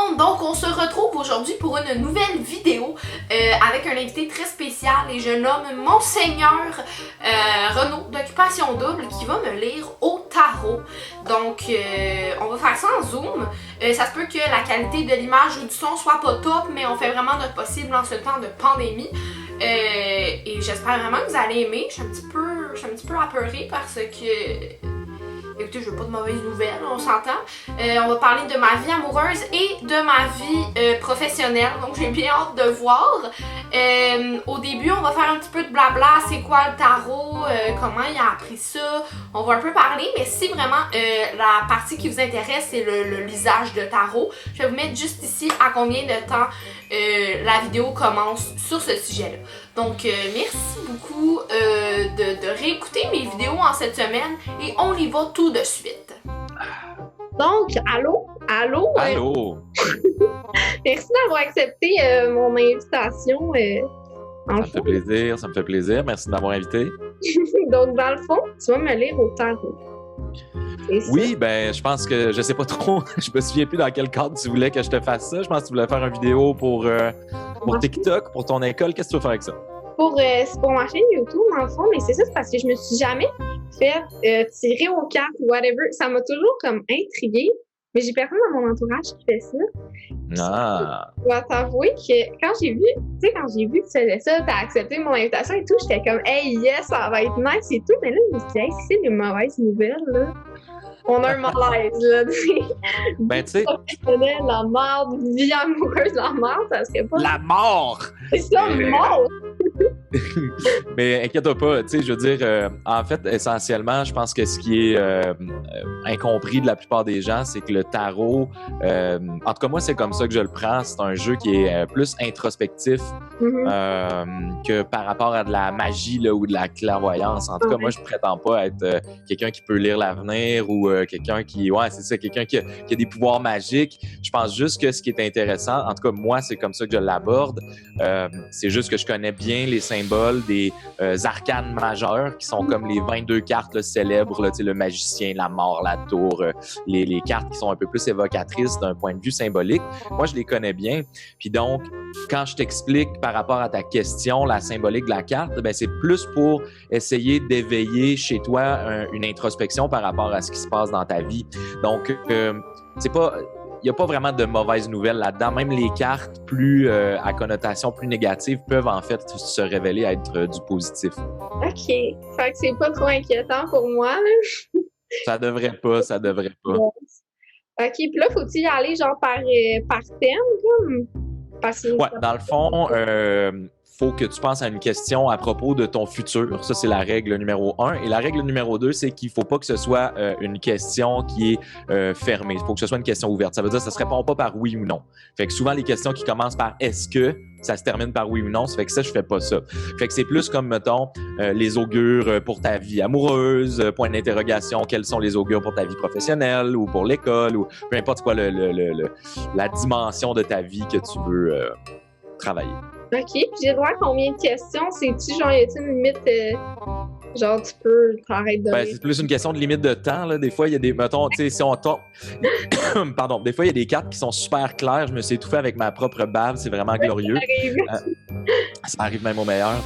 monde! Donc on se retrouve aujourd'hui pour une nouvelle vidéo avec un invité très spécial et je nomme Monseigneur Renaud d'Occupation Double qui va me lire au tarot. Donc on va faire ça en zoom. Ça se peut que la qualité de l'image ou du son soit pas top, mais on fait vraiment notre possible en ce temps de pandémie. Et j'espère vraiment que vous allez aimer. Je suis un petit peu apeurée parce que... Écoutez, je veux pas de mauvaises nouvelles, on s'entend. On va parler de ma vie amoureuse et de ma vie professionnelle, donc j'ai bien hâte de voir. Au début, on va faire un petit peu de blabla, c'est quoi le tarot, comment il a appris ça, on va un peu parler, mais si vraiment la partie qui vous intéresse, c'est le lisage de tarot, je vais vous mettre juste ici à combien de temps la vidéo commence sur ce sujet-là. Donc, merci beaucoup de réécouter mes vidéos en cette semaine et on y va tout de suite. Donc, allô? Allô? Merci d'avoir accepté mon invitation. Ça me fait plaisir. Merci de m'avoir invité. Donc, dans le fond, tu vas me lire au tarot. Oui, ben, je pense que je sais pas trop. Je me souviens plus dans quel cadre tu voulais que je te fasse ça. Je pense que tu voulais faire une vidéo pour TikTok, pour ton école. Qu'est-ce que tu veux faire avec ça? C'est pour ma chaîne YouTube, dans le fond, mais c'est ça, c'est parce que je me suis jamais fait tirer aux cartes ou whatever. Ça m'a toujours comme intriguée, mais j'ai personne dans mon entourage qui fait ça. Ah! Je dois t'avouer que quand j'ai vu que tu faisais ça, t'as accepté mon invitation et tout, j'étais comme, hey, yes, ça va être nice et tout, mais là, je me suis dit, hey, si c'est des mauvaises nouvelles, là. On a un malaise, là, Ben, tu sais. La merde, vie amoureuse, la merde, ça serait pas. La mort! C'est ça, mort! Mais inquiète-toi pas, tu sais, je veux dire, en fait, essentiellement, je pense que ce qui est incompris de la plupart des gens, c'est que le tarot, en tout cas, moi, c'est comme ça que je le prends. C'est un jeu qui est plus introspectif que par rapport à de la magie là, ou de la clairvoyance. En tout cas, moi, je prétends pas être quelqu'un qui peut lire l'avenir ou quelqu'un qui, quelqu'un qui a des pouvoirs magiques. Je pense juste que ce qui est intéressant, en tout cas, moi, c'est comme ça que je l'aborde. C'est juste que je connais bien les symboles des arcanes majeurs qui sont comme les 22 cartes là, célèbres, là, le magicien, la mort, la tour, les cartes qui sont un peu plus évocatrices d'un point de vue symbolique. Moi, je les connais bien. Puis donc, quand je t'explique par rapport à ta question, la symbolique de la carte, ben, c'est plus pour essayer d'éveiller chez toi une introspection par rapport à ce qui se passe dans ta vie. Donc, c'est pas... Il n'y a pas vraiment de mauvaises nouvelles là-dedans. Même les cartes plus à connotation plus négative peuvent en fait se révéler être du positif. OK. Fait que c'est pas trop inquiétant pour moi, là. Ça devrait pas. Bon. OK. Puis là, faut-il y aller genre par thème, comme? Ouais, dans le fond, faut que tu penses à une question à propos de ton futur. Ça, c'est la règle numéro 1. Et la règle numéro 2, c'est qu'il faut pas que ce soit une question qui est fermée. Il faut que ce soit une question ouverte. Ça veut dire que ça se répond pas par oui ou non. Fait que souvent, les questions qui commencent par « est-ce que », ça se termine par oui ou non. Ça fait que ça, je fais pas ça. Fait que c'est plus comme, mettons, les augures pour ta vie amoureuse, point d'interrogation, quels sont les augures pour ta vie professionnelle ou pour l'école ou peu importe quoi la dimension de ta vie que tu veux travailler. OK, puis j'ai droit à combien de questions? C'est-tu genre, y a-t-il une limite, genre tu peux t'arrêter de... Ben, c'est plus une question de limite de temps, là. Des fois, il y a des, mettons, tu sais, si on tombe... Pardon, des fois, il y a des cartes qui sont super claires. Je me suis étouffé avec ma propre bave, c'est vraiment glorieux. Ça arrive même au meilleur.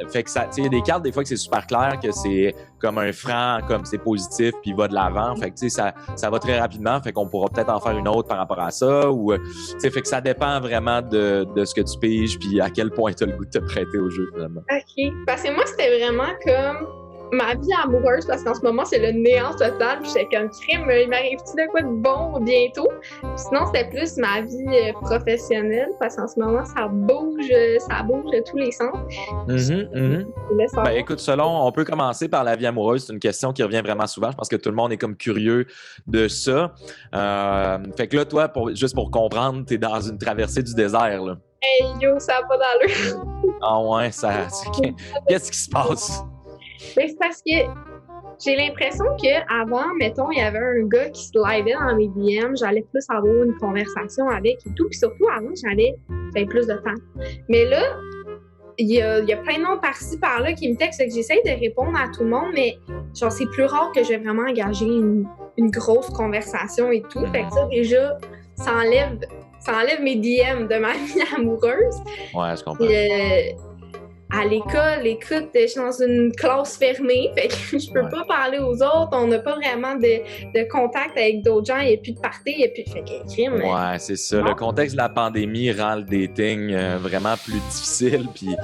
Fait que ça, tu sais, il y a des cartes, des fois, que c'est super clair, que c'est comme un franc, comme c'est positif, puis il va de l'avant. Fait que, tu sais, ça va très rapidement. Fait qu'on pourra peut-être en faire une autre par rapport à ça. Ou, tu sais, fait que ça dépend vraiment de ce que tu piges, puis à quel point tu as le goût de te prêter au jeu, finalement. OK. Parce que moi, c'était vraiment comme ma vie amoureuse, parce qu'en ce moment, c'est le néant total. Puis j'étais comme crime, il m'arrive-tu de quoi de bon bientôt? Puis sinon, c'était plus ma vie professionnelle, parce qu'en ce moment, ça bouge de tous les sens. Ben écoute, on peut commencer par la vie amoureuse. C'est une question qui revient vraiment souvent. Je pense que tout le monde est comme curieux de ça. Fait que là, toi, juste pour comprendre, t'es dans une traversée du désert, là. Hey yo, ça n'a pas d'allure. Ah ouais, qu'est-ce qui se passe? Ben, c'est parce que j'ai l'impression qu'avant, mettons, il y avait un gars qui slidait dans mes DM, j'allais plus avoir une conversation avec et tout. Puis surtout, avant, j'avais plus de temps. Mais là, il y a plein de noms par-ci, par-là qui me textent, que j'essaye de répondre à tout le monde, mais genre, c'est plus rare que je vais vraiment engager une grosse conversation et tout. Fait que ça, déjà, ça enlève mes DM de ma vie amoureuse. Ouais, je comprends. À l'école, écoute, je suis dans une classe fermée, fait que je peux pas parler aux autres, on n'a pas vraiment de contact avec d'autres gens, il n'y a plus de party, il n'y a plus de fait que crime. Ouais, c'est ça. Non. Le contexte de la pandémie rend le dating vraiment plus difficile. Puis,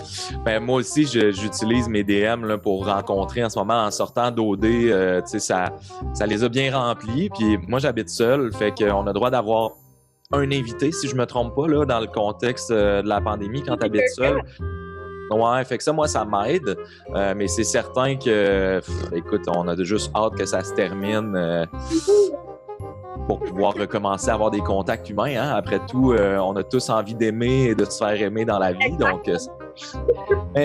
ben, moi aussi, j'utilise mes DM là, pour rencontrer en ce moment en sortant d'OD. Ça les a bien remplis. Puis moi, j'habite seul, fait qu'on a le droit d'avoir un invité, si je me trompe pas, là, dans le contexte de la pandémie, quand tu habites seul. Ouais, fait que ça, moi, ça m'aide. Mais c'est certain que, écoute, on a juste hâte que ça se termine pour pouvoir recommencer à avoir des contacts humains. Hein? Après tout, on a tous envie d'aimer et de se faire aimer dans la vie. Donc,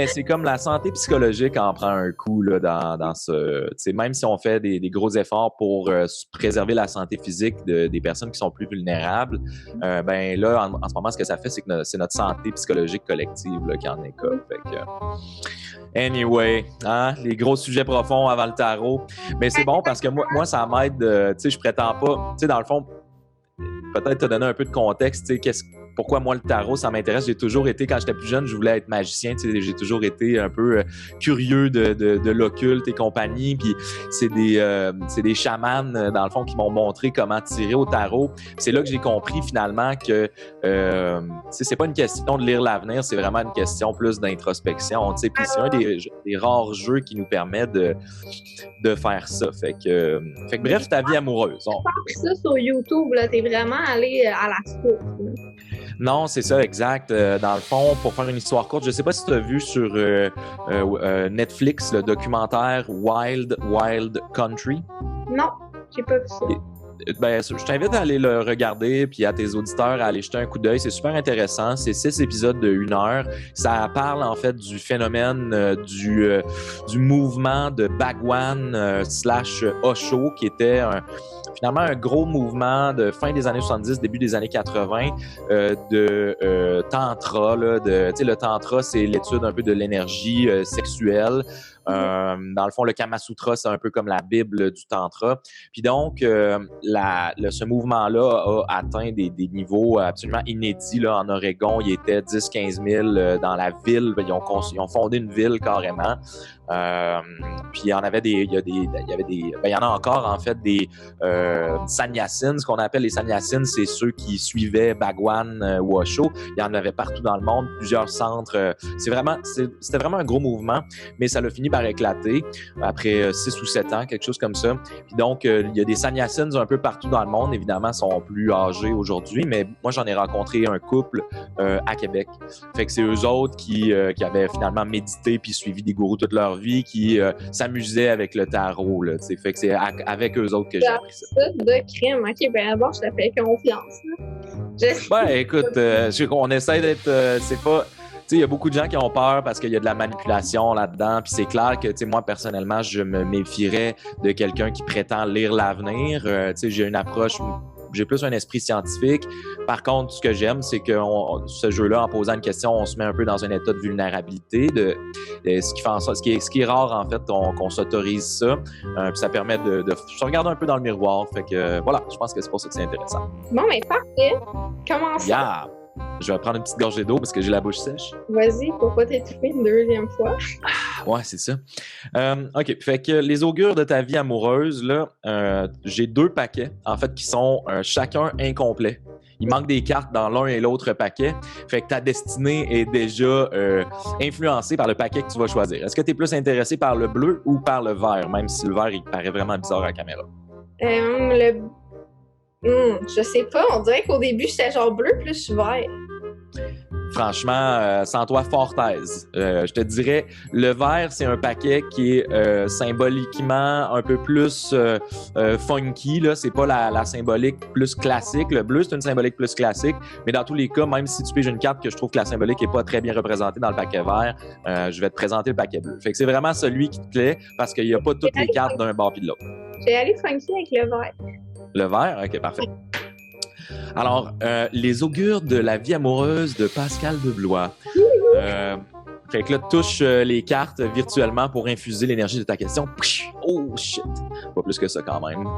c'est comme la santé psychologique en prend un coup là, dans ce... Même si on fait des gros efforts pour préserver la santé physique des personnes qui sont plus vulnérables, ben là, en ce moment, ce que ça fait, c'est que c'est notre santé psychologique collective là, qui en est cas. Fait que... Anyway, hein, les gros sujets profonds avant le tarot. Mais c'est bon parce que moi ça m'aide, tu sais, je prétends pas, tu sais, dans le fond, peut-être te donner un peu de contexte, tu sais, pourquoi moi le tarot ça m'intéresse. J'ai toujours été, quand j'étais plus jeune, je voulais être magicien, tu sais, j'ai toujours été un peu curieux de l'occulte et compagnie, puis c'est des chamans dans le fond qui m'ont montré comment tirer au tarot. C'est là que j'ai compris finalement que c'est pas une question de lire l'avenir, c'est vraiment une question plus d'introspection, tu sais, puis c'est un des rares jeux qui nous permet de faire ça. Fait que bref, ta vie amoureuse. On pas appris ça sur YouTube, là, t'es vraiment allé à la source. Non, c'est ça, exact. Dans le fond, pour faire une histoire courte, je sais pas si tu as vu sur Netflix le documentaire Wild Wild Country. Non, j'ai pas vu ça. Ben, je t'invite à aller le regarder, puis à tes auditeurs à aller jeter un coup d'œil. C'est super intéressant. C'est 6 épisodes de 1 heure. Ça parle en fait du phénomène du mouvement de Bhagwan / Osho, qui était finalement un gros mouvement de fin des années 70, début des années 80 de tantra. Là, tu sais, le tantra, c'est l'étude un peu de l'énergie sexuelle. Dans le fond, le Kama Sutra, c'est un peu comme la Bible du tantra. Puis donc, ce mouvement-là a atteint des niveaux absolument inédits. Là, en Oregon, il était 10-15 000 dans la ville. Ils ont fondé une ville carrément. Puis il y en avait il y en a encore en fait des sannyasins. Ce qu'on appelle les sannyasins, c'est ceux qui suivaient Bhagwan ou Osho. Il y en avait partout dans le monde, plusieurs centres. C'était vraiment un gros mouvement, mais ça l'a fini par éclater après 6 ou 7 ans, quelque chose comme ça. Puis donc, il y a des sannyasins un peu partout dans le monde. Évidemment, sont plus âgés aujourd'hui, mais moi, j'en ai rencontré un couple à Québec. Fait que c'est eux autres qui avaient finalement médité puis suivi des gourous toute leur vie, qui s'amusaient avec le tarot. Là, fait que c'est avec eux autres que j'ai appris ça. De crime. OK, ben d'abord, je te fais confiance. Ben, écoute, on essaie d'être... c'est pas... Il y a beaucoup de gens qui ont peur parce qu'il y a de la manipulation là-dedans. Puis c'est clair que moi, personnellement, je me méfierais de quelqu'un qui prétend lire l'avenir. J'ai une approche... J'ai plus un esprit scientifique. Par contre, ce que j'aime, c'est que ce jeu-là, en posant une question, on se met un peu dans un état de vulnérabilité, ce qui fait en sorte, ce qui est rare, en fait, qu'on s'autorise ça. Puis ça permet de se regarder un peu dans le miroir. Fait que voilà, je pense que c'est pour ça que c'est intéressant. Bon, mais parfait. Commençons. Yeah. Je vais prendre une petite gorgée d'eau parce que j'ai la bouche sèche. Vas-y, pour pas t'étouffer une deuxième fois. Ouais, c'est ça. OK, fait que les augures de ta vie amoureuse, là, j'ai 2 paquets, en fait, qui sont chacun incomplets. Il manque des cartes dans l'un et l'autre paquet. Fait que ta destinée est déjà influencée par le paquet que tu vas choisir. Est-ce que tu es plus intéressé par le bleu ou par le vert, même si le vert, il paraît vraiment bizarre à la caméra? Je sais pas, on dirait qu'au début, j'étais genre bleu plus vert. Franchement, sans toi, fort aise. Je te dirais, le vert, c'est un paquet qui est symboliquement un peu plus funky. Là. C'est pas la symbolique plus classique. Le bleu, c'est une symbolique plus classique. Mais dans tous les cas, même si tu piges une carte que je trouve que la symbolique est pas très bien représentée dans le paquet vert, je vais te présenter le paquet bleu. Fait que c'est vraiment celui qui te plaît parce qu'il n'y a pas toutes les cartes d'un bord puis de l'autre. J'ai allé funky avec le vert. Le vert? OK, parfait. Alors, les augures de la vie amoureuse de Pascal Deblois. Fait que là, touche les cartes virtuellement pour infuser l'énergie de ta question. Oh shit! Pas plus que ça quand même.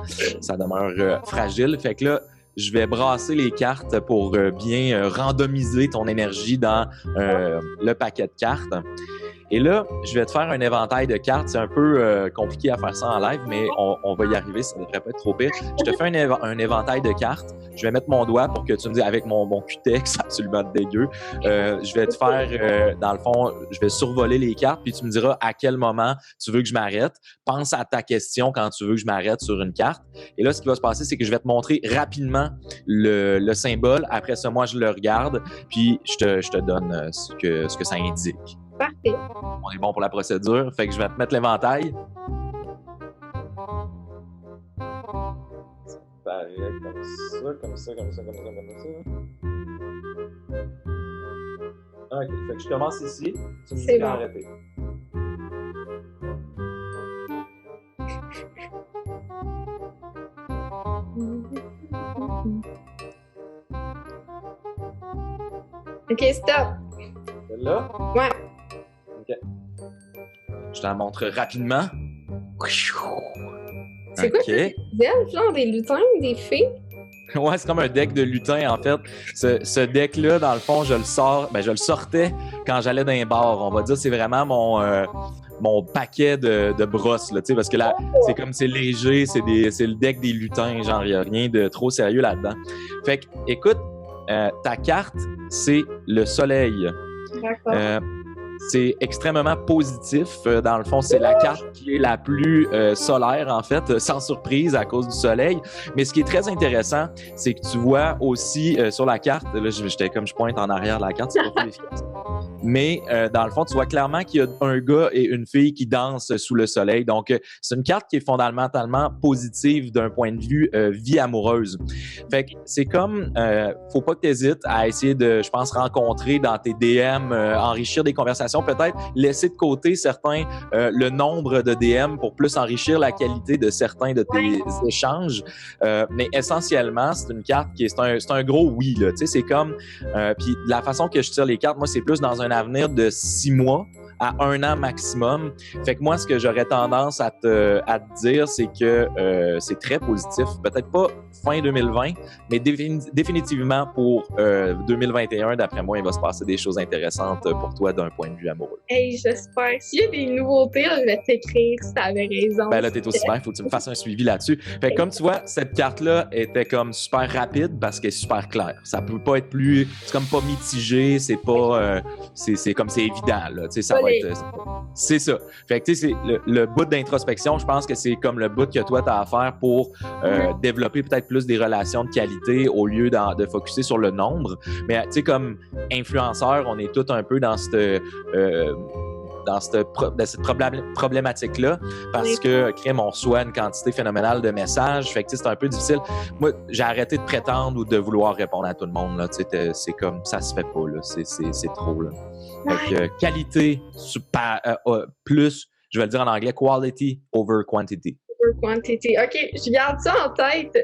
Ça demeure fragile. Fait que là, je vais brasser les cartes pour bien randomiser ton énergie dans le paquet de cartes. Et là, je vais te faire un éventail de cartes. C'est un peu compliqué à faire ça en live, mais on va y arriver. Ça ne devrait pas être trop pire. Je te fais un éventail de cartes. Je vais mettre mon doigt pour que tu me dises, avec mon cutex absolument dégueu, je vais te faire, dans le fond, je vais survoler les cartes, puis tu me diras à quel moment tu veux que je m'arrête. Pense à ta question quand tu veux que je m'arrête sur une carte. Et là, ce qui va se passer, c'est que je vais te montrer rapidement le symbole. Après ça, moi, je le regarde, puis je te donne ce que ça indique. Parfait. On est bon pour la procédure. Fait que je vais te mettre l'éventail. Pareil, comme ça. OK. Fait que je commence ici. Tu me dis quand arrêter. OK, stop. Celle-là? Ouais. OK. Je te la montre rapidement. C'est quoi? Des elfes, genre des lutins, des fées? Ouais, c'est comme un deck de lutin, en fait. Ce deck-là, dans le fond, je le sortais quand j'allais dans un bar. On va dire, c'est vraiment mon paquet de brosses, là, parce que là, c'est léger, c'est le deck des lutins, genre, il n'y a rien de trop sérieux là-dedans. Fait que, écoute, ta carte, c'est le soleil. D'accord. C'est extrêmement positif. Dans le fond, c'est la carte qui est la plus solaire, en fait, sans surprise à cause du soleil. Mais ce qui est très intéressant, c'est que tu vois aussi sur la carte, là, je pointe en arrière de la carte, c'est pas plus efficace. Mais dans le fond, tu vois clairement qu'il y a un gars et une fille qui dansent sous le soleil. Donc, c'est une carte qui est fondamentalement positive d'un point de vue vie amoureuse. Fait que c'est comme, faut pas que tu hésites à essayer de, je pense, rencontrer dans tes DM, enrichir des conversations, peut-être laisser de côté le nombre de DM pour plus enrichir la qualité de certains de tes échanges. Mais essentiellement, c'est une carte c'est un gros oui, là. Tu sais, c'est comme, puis la façon que je tire les cartes, moi, c'est plus dans un avenir de 6 mois à 1 an maximum. Fait que moi, ce que j'aurais tendance à te dire, c'est que c'est très positif. Peut-être pas fin 2020, mais définitivement pour 2021, d'après moi, il va se passer des choses intéressantes pour toi d'un point de vue amoureux. Hey, j'espère. S'il y a des nouveautés, là, je vais t'écrire si t'avais raison. Ben là, t'es aussi bien, il faut que tu me fasses un suivi là-dessus. Fait que comme tu vois, cette carte-là était comme super rapide parce qu'elle est super claire. Ça peut pas être plus... C'est comme pas mitigé, c'est pas... c'est comme c'est évident, là. Tu sais, ça va être... C'est ça. Fait que tu sais, c'est le bout d'introspection, je pense que c'est comme le bout que toi, t'as à faire pour développer peut-être plus des relations de qualité au lieu de focusser sur le nombre. Mais tu sais, comme influenceur, on est tous un peu dans cette problématique-là, parce que crème, on reçoit une quantité phénoménale de messages. Fait que c'est un peu difficile. Moi, j'ai arrêté de prétendre ou de vouloir répondre à tout le monde. Là. C'est comme ça se fait pas. Là. C'est trop. Là. Fait que qualité plus, je vais le dire en anglais, quality over quantity. Over quantity. OK, je garde ça en tête.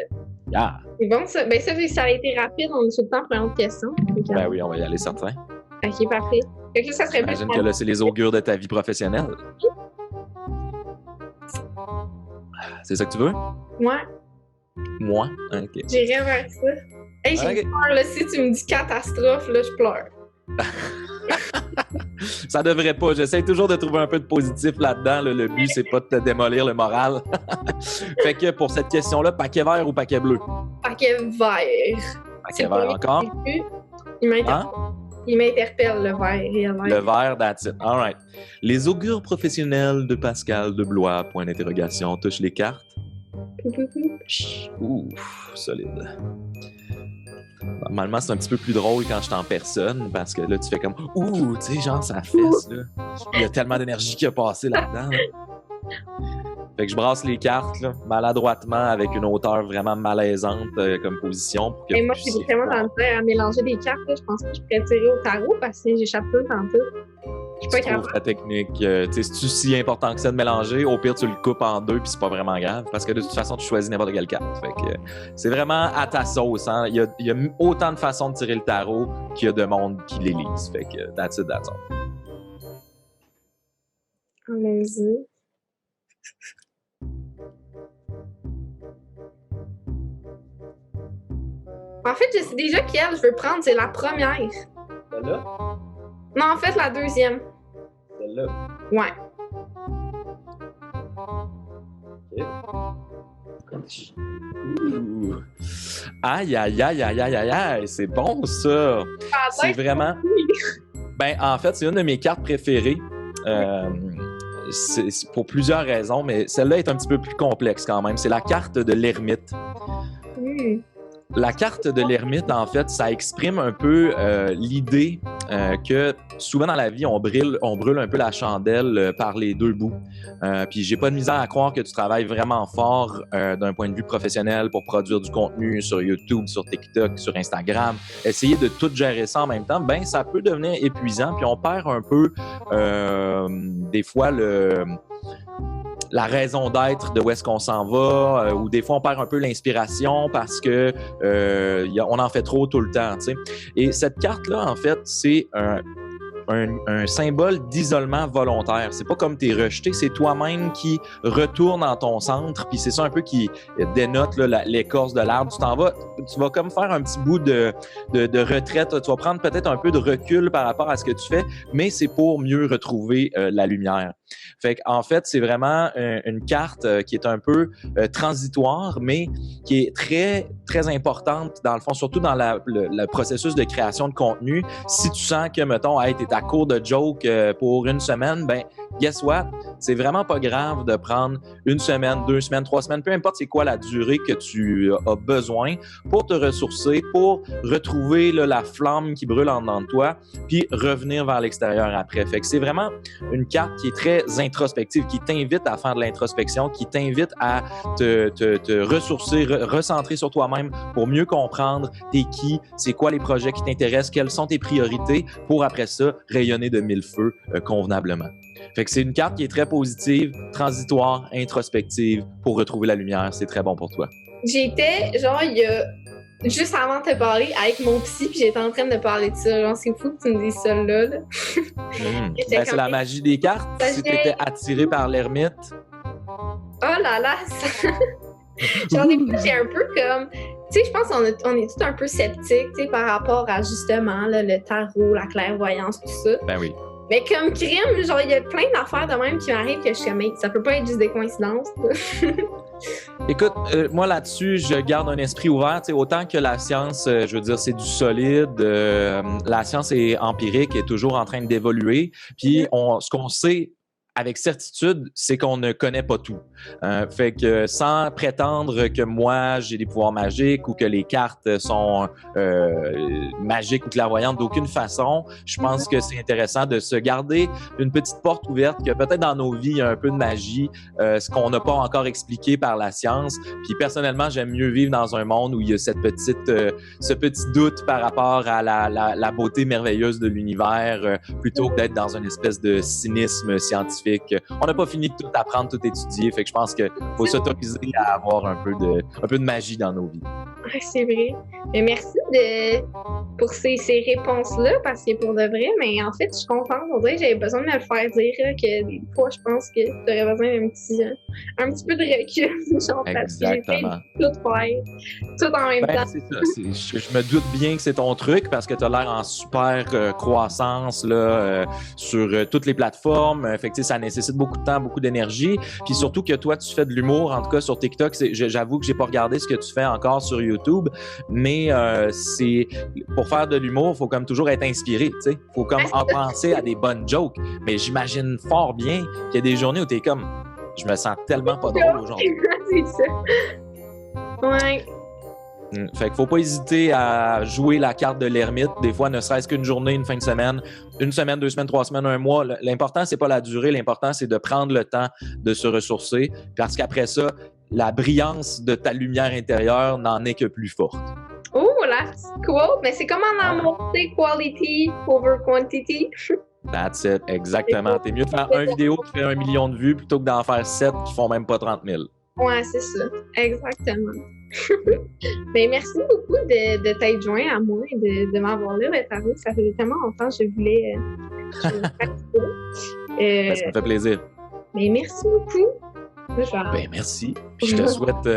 Yeah. C'est bon, ça. Ben, ça a été rapide. On a tout le temps pour une autre question. Ben oui, on va y aller certain. OK, parfait. Fait que ça serait J'imagine que là, c'est les augures de ta vie professionnelle. C'est ça que tu veux? Ouais. Moi? OK. J'irai vers ça. Hey, j'ai peur, là. Si tu me dis catastrophe, là, je pleure. Ça devrait pas. J'essaie toujours de trouver un peu de positif là-dedans. Là. Le but, c'est pas de te démolir le moral. Fait que pour cette question-là, paquet vert ou paquet bleu? Paquet vert. Paquet vert encore? Il m'interpelle, le vert. Le vert, that's it. All right. Les augures professionnels de Pascal de Blois, point d'interrogation, touchent les cartes. Ouf, solide. Normalement, c'est un petit peu plus drôle quand je suis en personne, parce que là, tu fais comme « Ouh! » Tu sais, genre, ça fesse, là. Il y a tellement d'énergie qui a passé là-dedans. Là. Fait que je brasse les cartes, là, maladroitement, avec une hauteur vraiment malaisante comme position. Pour que moi, je suis vraiment dans le temps à mélanger des cartes. Là. Je pense que je pourrais tirer au tarot parce que j'échappe tout dans tout. Je suis pas capable. Ta technique. C'est-tu si important que ça de mélanger? Au pire, tu le coupes en deux puis c'est pas vraiment grave parce que de toute façon, tu choisis n'importe quelle carte. Fait que c'est vraiment à ta sauce. Hein? Il y a autant de façons de tirer le tarot qu'il y a de monde qui les lise. Fait que that's it, that's all. Allons-y. En fait, je sais déjà quelle je veux prendre. C'est la première. Celle-là? Non, en fait, la deuxième. Celle-là. Ouais. Ouh. Aïe, aïe, aïe, aïe, aïe, aïe, aïe, c'est bon ça! C'est vraiment... Ben, en fait, c'est une de mes cartes préférées. C'est pour plusieurs raisons, mais celle-là est un petit peu plus complexe quand même. C'est la carte de l'ermite. La carte de l'ermite, en fait, ça exprime un peu l'idée que souvent dans la vie, on brûle un peu la chandelle par les deux bouts. Puis j'ai pas de misère à croire que tu travailles vraiment fort d'un point de vue professionnel pour produire du contenu sur YouTube, sur TikTok, sur Instagram. Essayer de tout gérer ça en même temps, ben ça peut devenir épuisant. Puis on perd un peu des fois la raison d'être de où est-ce qu'on s'en va, ou des fois on perd un peu l'inspiration parce que on en fait trop tout le temps, tu sais. Et cette carte-là, en fait, c'est un symbole d'isolement volontaire. C'est pas comme t'es rejeté, c'est toi-même qui retourne dans ton centre, puis c'est ça un peu qui dénote là, l'écorce de l'arbre. Tu vas comme faire un petit bout de retraite. Tu vas prendre peut-être un peu de recul par rapport à ce que tu fais, mais c'est pour mieux retrouver la lumière. Fait qu'en fait, c'est vraiment une carte qui est un peu transitoire, mais qui est très, très importante dans le fond, surtout dans le processus de création de contenu. Si tu sens que, mettons, hey, t'es à court de jokes pour une semaine, ben, guess what? C'est vraiment pas grave de prendre une semaine, 2 semaines, 3 semaines, peu importe c'est quoi la durée que tu as besoin pour te ressourcer, pour retrouver là, la flamme qui brûle en dedans de toi, puis revenir vers l'extérieur après. Fait que c'est vraiment une carte qui est très introspective, qui t'invite à faire de l'introspection, qui t'invite à te ressourcer, recentrer sur toi-même pour mieux comprendre t'es qui, c'est quoi les projets qui t'intéressent, quelles sont tes priorités pour après ça rayonner de mille feux convenablement. Fait que c'est une carte qui est très positive, transitoire, introspective pour retrouver la lumière. C'est très bon pour toi. J'étais, genre, il y a juste avant de te parler avec mon psy, puis j'étais en train de parler de ça. Genre, c'est fou que tu me dises ça là. Ben, c'est la magie des cartes. Si t'étais attiré par l'ermite. Oh là là! Ça... genre, des fois, j'ai un peu comme... Tu sais, je pense qu'on est tous un peu sceptiques, tu sais, par rapport à, justement, là, le tarot, la clairvoyance, tout ça. Ben oui. Mais comme crime, genre, il y a plein d'affaires de même qui m'arrivent que je suis comme, ça peut pas être juste des coïncidences. Écoute, moi là-dessus, je garde un esprit ouvert. T'sais, autant que la science, je veux dire, c'est du solide. La science est empirique, est toujours en train d'évoluer. Puis, ce qu'on sait avec certitude, c'est qu'on ne connaît pas tout. Fait que sans prétendre que moi, j'ai des pouvoirs magiques ou que les cartes sont magiques ou clairvoyantes d'aucune façon, je pense que c'est intéressant de se garder une petite porte ouverte, que peut-être dans nos vies, il y a un peu de magie, ce qu'on n'a pas encore expliqué par la science. Puis personnellement, j'aime mieux vivre dans un monde où il y a ce petit doute par rapport à la beauté merveilleuse de l'univers, plutôt que d'être dans une espèce de cynisme scientifique. On n'a pas fini de tout apprendre, tout étudier, fait que je pense qu'il faut s'autoriser à avoir un peu de magie dans nos vies. C'est vrai. Mais merci pour ces réponses-là, parce que pour de vrai, mais en fait, je suis contente. On dirait que j'avais besoin de me le faire dire, que des fois, je pense que tu aurais besoin d'un petit peu de recul. Genre, exactement. Tout faire, tout en même temps. C'est ça. Je me doute bien que c'est ton truc, parce que tu as l'air en super croissance là, sur toutes les plateformes. Fait que ça nécessite beaucoup de temps, beaucoup d'énergie. Puis surtout que toi, tu fais de l'humour, en tout cas sur TikTok. J'avoue que j'ai pas regardé ce que tu fais encore sur YouTube, mais c'est pour faire de l'humour, il faut comme toujours être inspiré, tu sais. Il faut comme en penser à des bonnes jokes. Mais j'imagine fort bien qu'il y a des journées où tu es comme, je me sens tellement pas drôle aujourd'hui. C'est ça. Ouais. Fait qu'il faut pas hésiter à jouer la carte de l'ermite. Des fois, ne serait-ce qu'une journée, une fin de semaine, 1 semaine, 2 semaines, 3 semaines, 1 mois. L'important, c'est pas la durée. L'important, c'est de prendre le temps de se ressourcer. Parce qu'après ça, la brillance de ta lumière intérieure n'en est que plus forte. Oh, la petite quote! Mais c'est comme en amour, c'est quality over quantity. That's it, exactement. T'es mieux de faire une vidéo qui fait 1 million de vues plutôt que d'en faire 7 qui font même pas 30 000. Ouais, c'est ça. Exactement. Mais merci beaucoup de t'être joint à moi et de m'avoir là. Ça fait tellement longtemps que je voulais participer. Ben, ça me fait plaisir. Mais merci beaucoup. Ben, merci. Je te souhaite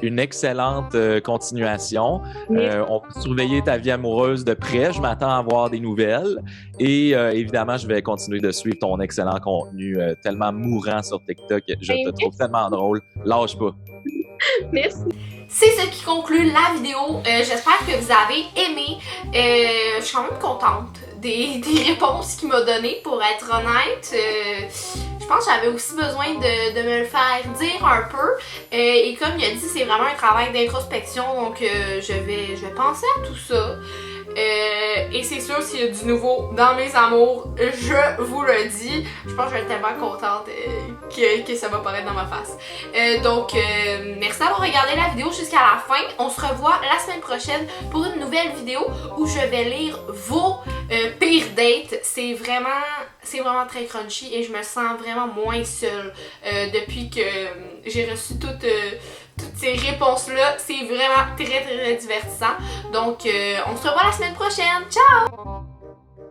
une excellente continuation. On va surveiller ta vie amoureuse de près. Je m'attends à avoir des nouvelles. Et évidemment, je vais continuer de suivre ton excellent contenu tellement mourant sur TikTok. Je te trouve tellement drôle. Lâche pas. Merci. C'est ce qui conclut la vidéo. J'espère que vous avez aimé. Je suis quand même contente des réponses qu'il m'a données, pour être honnête. Je pense que j'avais aussi besoin de me le faire dire un peu. Et comme il a dit, c'est vraiment un travail d'introspection, donc je vais penser à tout ça. Et c'est sûr, s'il y a du nouveau dans mes amours, je vous le dis. Je pense que je vais être tellement contente que ça va paraître dans ma face. Donc, merci d'avoir regardé la vidéo jusqu'à la fin. On se revoit la semaine prochaine pour une nouvelle vidéo où je vais lire vos pires dates. C'est vraiment très crunchy et je me sens vraiment moins seule depuis que j'ai reçu toutes ces réponses-là. C'est vraiment très divertissant. Donc, on se revoit la semaine prochaine. Ciao!